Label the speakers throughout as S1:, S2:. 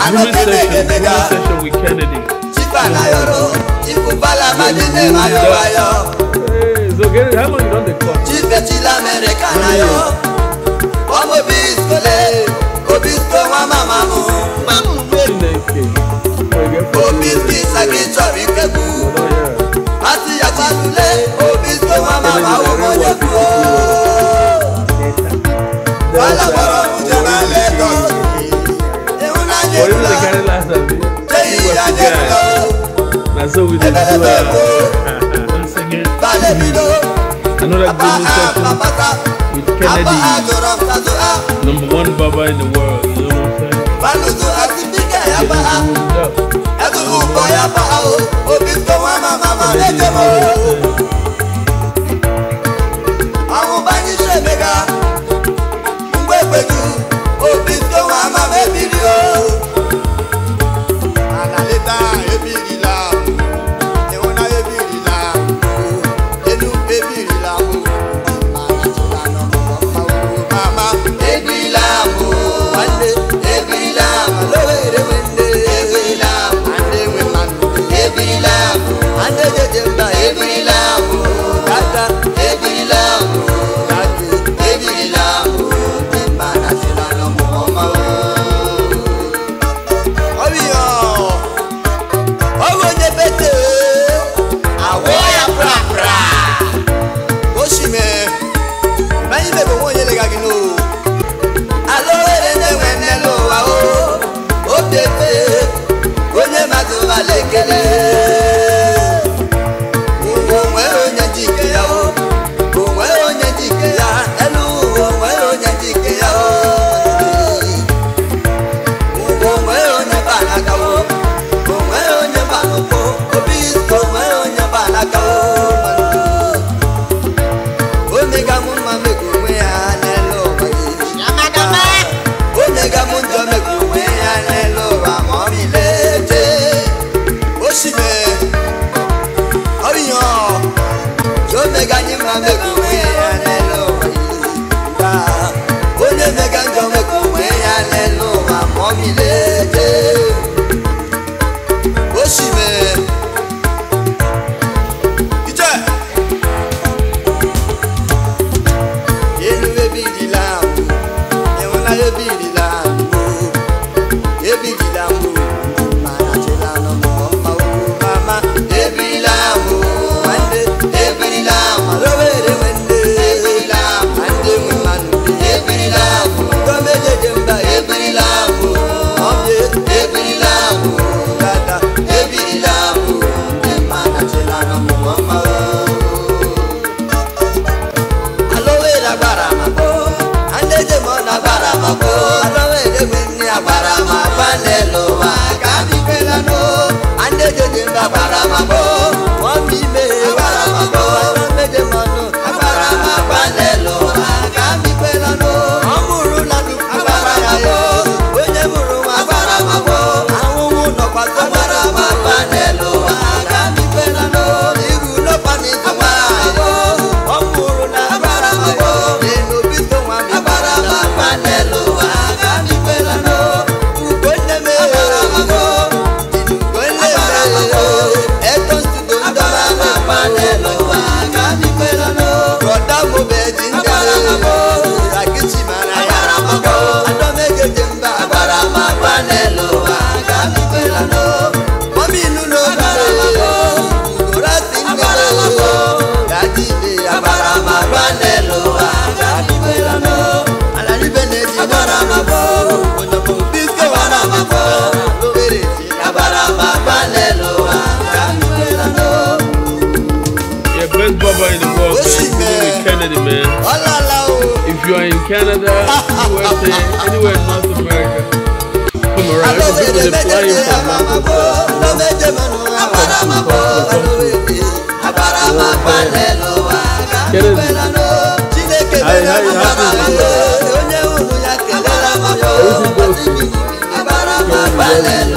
S1: Grooming session with Kennedy. Hey, so Kennedy, how long you done the club? So we did another grooming session with Kennedy, #1 Baba in the world, you know what I'm saying? If you are in Canada, USA, anywhere in North America, come around. People are flying from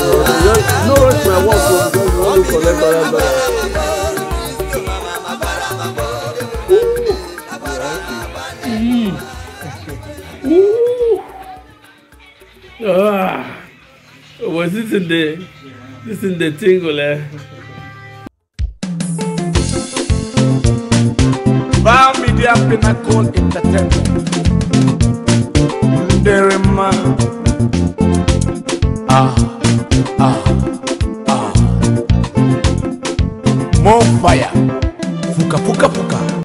S1: no rush my work because we only collect $100. Was this in the tingle?
S2: Bar Media Pinnacle Entertainment. Derema. More fire. Fuka fuka fuka.